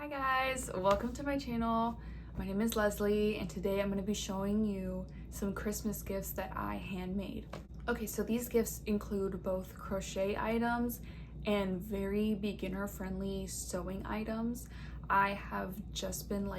guys, welcome to my channel. My name is Leslie and today I'm going to be showing you some Christmas gifts that I handmade. Okay, so these gifts include both crochet items and very beginner friendly sewing items. I have just been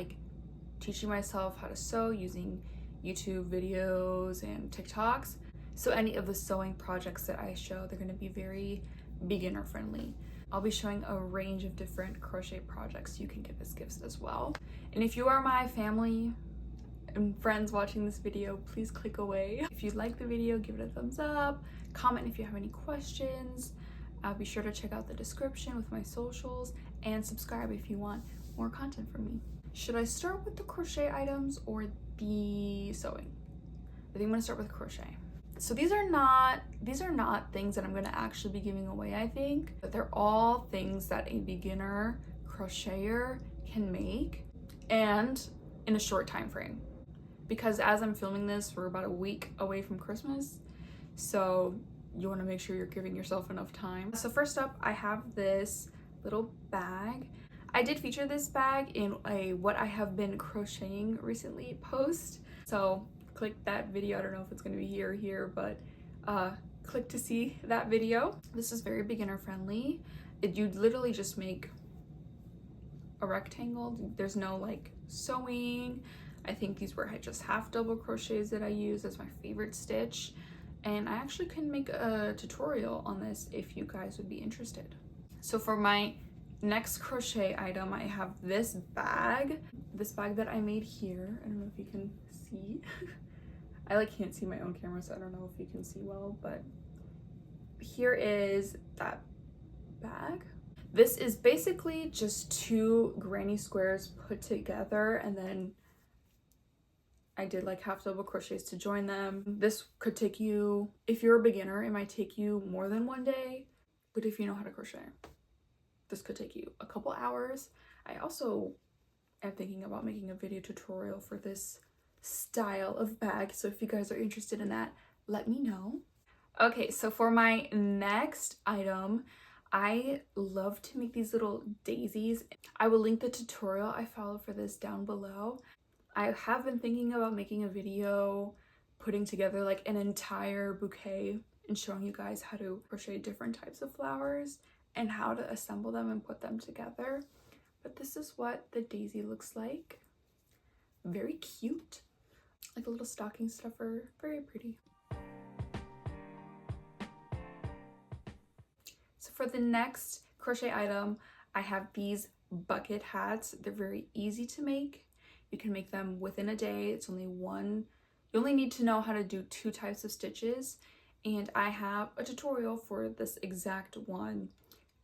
teaching myself how to sew using YouTube videos and TikToks. So any of the sewing projects that I show, they're going to be very beginner friendly. I'll be showing a range of different crochet projects you can give as gifts as well. And if you are my family and friends watching this video, please click away. If you like the video, give it a thumbs up, comment if you have any questions. Be sure to check out the description with my socials and subscribe if you want more content from me. Should I start with the crochet items or the sewing? I think I'm gonna start with crochet. So these are not things that I'm going to actually be giving away, I think, but they're all things that a beginner crocheter can make and in a short time frame. Because as I'm filming this, we're about a week away from Christmas, so you want to make sure you're giving yourself enough time. So first up, I have this little bag. I did feature this bag in a what I have been crocheting recently post, so click that video. I don't know if it's going to be here or here, but click to see that video. This is very beginner friendly. You literally just make a rectangle. There's no sewing. I think these were just half double crochets that I use as my favorite stitch, and I actually can make a tutorial on this if you guys would be interested. So for my next crochet item, I have this bag that I made here. I don't know if you can see. I can't see my own camera, so I don't know if you can see well, but here is that bag. This is basically just two granny squares put together, and then I did half double crochets to join them. This could take you, if you're a beginner, it might take you more than one day, but if you know how to crochet, this could take you a couple hours. I also am thinking about making a video tutorial for this style of bag, so if you guys are interested in that, let me know. Okay, so for my next item, I love to make these little daisies. I will link the tutorial I follow for this down below. I have been thinking about making a video putting together an entire bouquet and showing you guys how to crochet different types of flowers and how to assemble them and put them together. But this is what the daisy looks like. Very cute. Like a little stocking stuffer, very pretty. So for the next crochet item, I have these bucket hats. They're very easy to make. You can make them within a day. It's only one. You only need to know how to do two types of stitches, and I have a tutorial for this exact one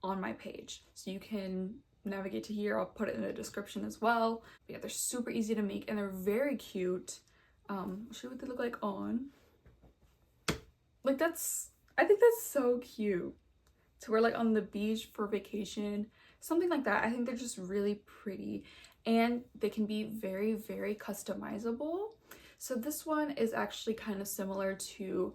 on my page. So you can navigate to here. I'll put it in the description as well. But yeah, they're super easy to make and they're very cute. I'll show you what they look like on. I think that's so cute to wear on the beach for vacation, something like that. I think they're just really pretty and they can be very, very customizable. So this one is actually kind of similar to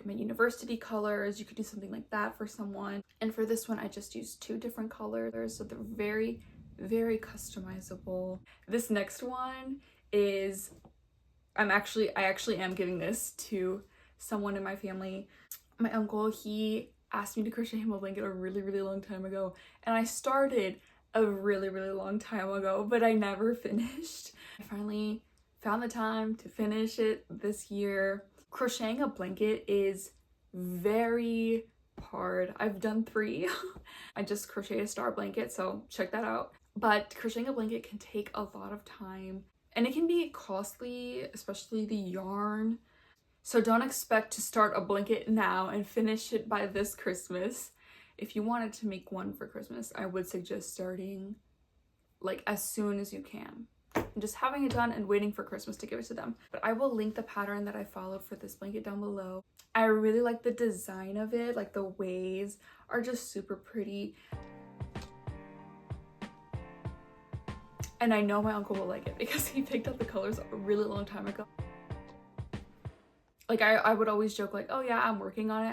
my university colors. You could do something like that for someone. And for this one, I just used two different colors, so they're very, very customizable. This next one is I actually am giving this to someone in my family. My uncle, he asked me to crochet him a blanket a really, really long time ago, and I started a really, really long time ago, but I never finished. I finally found the time to finish it this year. Crocheting a blanket is very hard. I've done 3. I just crocheted a star blanket, so check that out. But crocheting a blanket can take a lot of time and it can be costly, especially the yarn. So don't expect to start a blanket now and finish it by this Christmas. If you wanted to make one for Christmas, I would suggest starting as soon as you can. And just having it done and waiting for Christmas to give it to them. But I will link the pattern that I followed for this blanket down below. I really like the design of it. The waves are just super pretty. And I know my uncle will like it because he picked up the colors a really long time ago. Like I would always joke like, oh yeah, I'm working on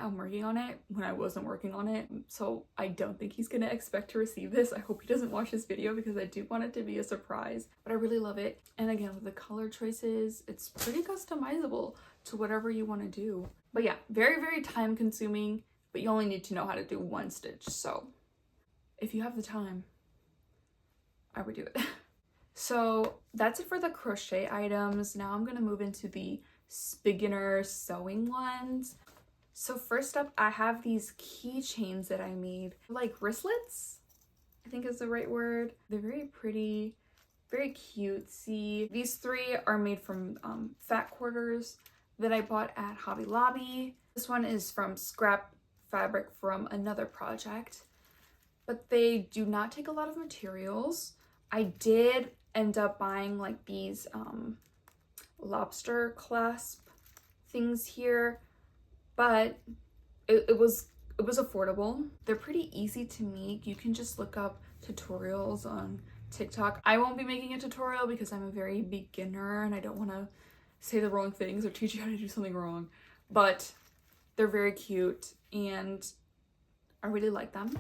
it when I wasn't working on it. So I don't think he's gonna expect to receive this. I hope he doesn't watch this video because I do want it to be a surprise, but I really love it. And again, with the color choices, it's pretty customizable to whatever you want to do. But yeah, very, very time consuming, but you only need to know how to do one stitch. So if you have the time, I would do it. So that's it for the crochet items. Now I'm gonna move into the beginner sewing ones. So first up, I have these keychains that I made, like wristlets, I think is the right word. They're very pretty, very cutesy. These three are made from fat quarters that I bought at Hobby Lobby. This one is from scrap fabric from another project, but they do not take a lot of materials. I did end up buying like these lobster clasp things here, but it was affordable. They're pretty easy to make. You can just look up tutorials on TikTok. I won't be making a tutorial because I'm a very beginner and I don't want to say the wrong things or teach you how to do something wrong, but they're very cute and I really like them.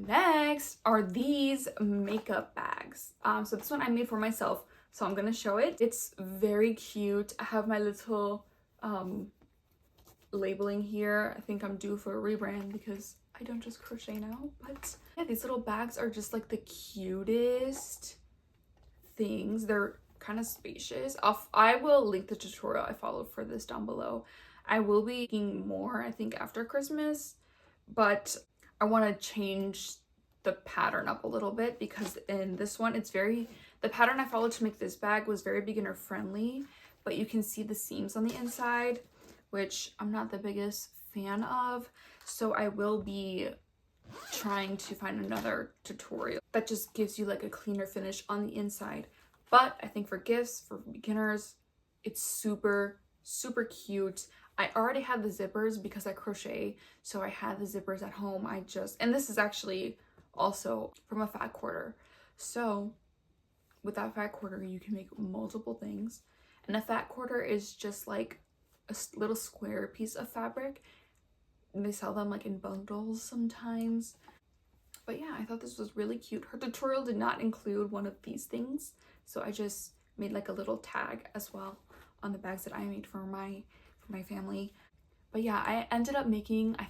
Next are these makeup bags. So this one I made for myself, so I'm gonna show it. It's very cute. I have my little labeling here. I think I'm due for a rebrand because I don't just crochet now, but yeah, these little bags are just like the cutest things. They're kind of spacious. I will link the tutorial I followed for this down below. I will be making more, I think, after Christmas, but I want to change the pattern up a little bit because in this one, the pattern I followed to make this bag was very beginner friendly, but you can see the seams on the inside, which I'm not the biggest fan of. So I will be trying to find another tutorial that just gives you like a cleaner finish on the inside. But I think for gifts, for beginners, it's super, super cute. I already had the zippers because I crochet, so I had the zippers at home. And this is actually also from a fat quarter. So with that fat quarter, you can make multiple things. And a fat quarter is just like a little square piece of fabric. And they sell them like in bundles sometimes. But yeah, I thought this was really cute. Her tutorial did not include one of these things, so I just made like a little tag as well on the bags that I made for my family. But yeah, I ended up making, I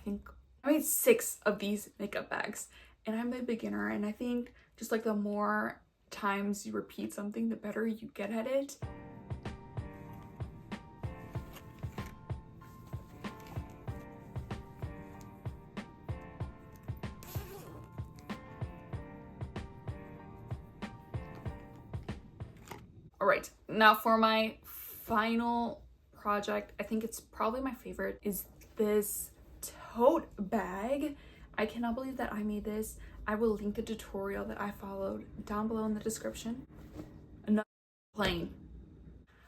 made 6 of these makeup bags, and I'm a beginner, and I think just like the more times you repeat something, the better you get at it. All right, now for my final project, I think it's probably my favorite, is this tote bag. I cannot believe that I made this. I will link the tutorial that I followed down below in the description. Another plane.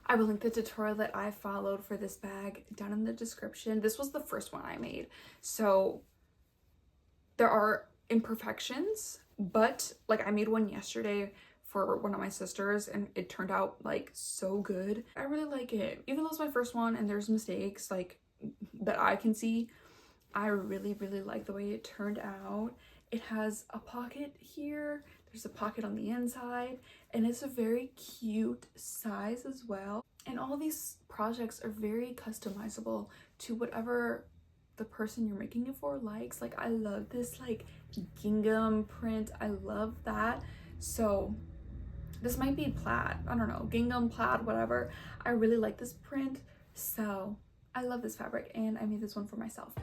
I will link the tutorial that I followed for this bag down in the description. This was the first one I made, so there are imperfections, but like I made one yesterday for one of my sisters and it turned out like so good. I really like it. Even though it's my first one and there's mistakes like that I can see, I really, really like the way it turned out. It has a pocket here, there's a pocket on the inside, and it's a very cute size as well. And all these projects are very customizable to whatever the person you're making it for likes. Like I love this like gingham print, I love that. So this might be plaid, I don't know, gingham, plaid, whatever. I really like this print, so I love this fabric and I made this one for myself.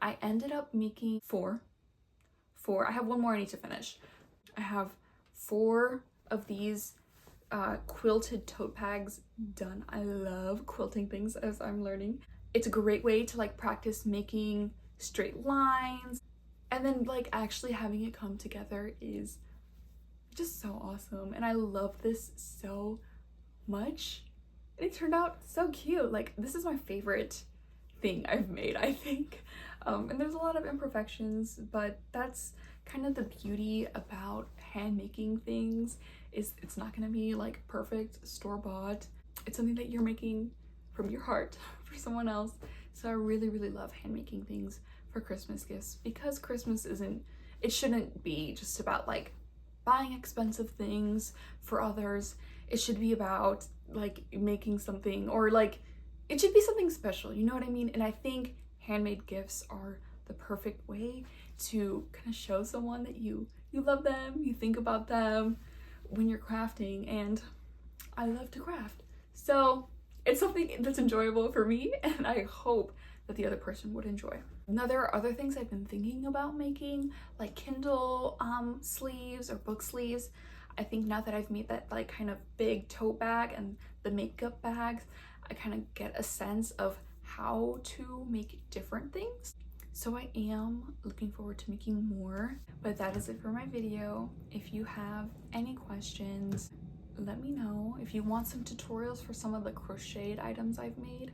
I ended up making four. I have one more I need to finish. I have 4 of these quilted tote bags done. I love quilting things, as I'm learning. It's a great way to like practice making straight lines, and then like actually having it come together is just so awesome. And I love this so much. It turned out so cute. Like, this is my favorite thing I've made, I think. And there's a lot of imperfections, but that's kind of the beauty about hand making things, is it's not gonna be like perfect store-bought. It's something that you're making from your heart for someone else. So I really, really love hand making things for Christmas gifts, because Christmas it shouldn't be just about like buying expensive things for others. It should be about like making something, or like it should be something special, you know what I mean? And I think handmade gifts are the perfect way to kind of show someone that you love them, you think about them when you're crafting. And I love to craft, so it's something that's enjoyable for me, and I hope that the other person would enjoy. Now, there are other things I've been thinking about making, like Kindle sleeves or book sleeves. I think now that I've made that like kind of big tote bag and the makeup bags, I kind of get a sense of how to make different things. So I am looking forward to making more, but that is it for my video. If you have any questions, let me know. If you want some tutorials for some of the crocheted items I've made,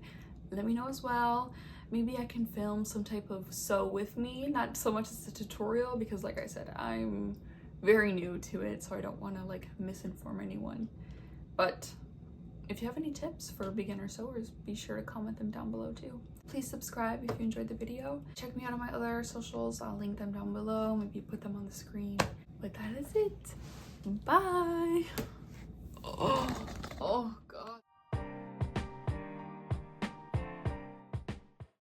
let me know as well. Maybe I can film some type of sew with me, not so much as a tutorial, because like I said, I'm very new to it, so I don't want to like misinform anyone. But if you have any tips for beginner sewers, be sure to comment them down below too. Please subscribe if you enjoyed the video. Check me out on my other socials. I'll link them down below, maybe put them on the screen. But that is it. Bye. Oh.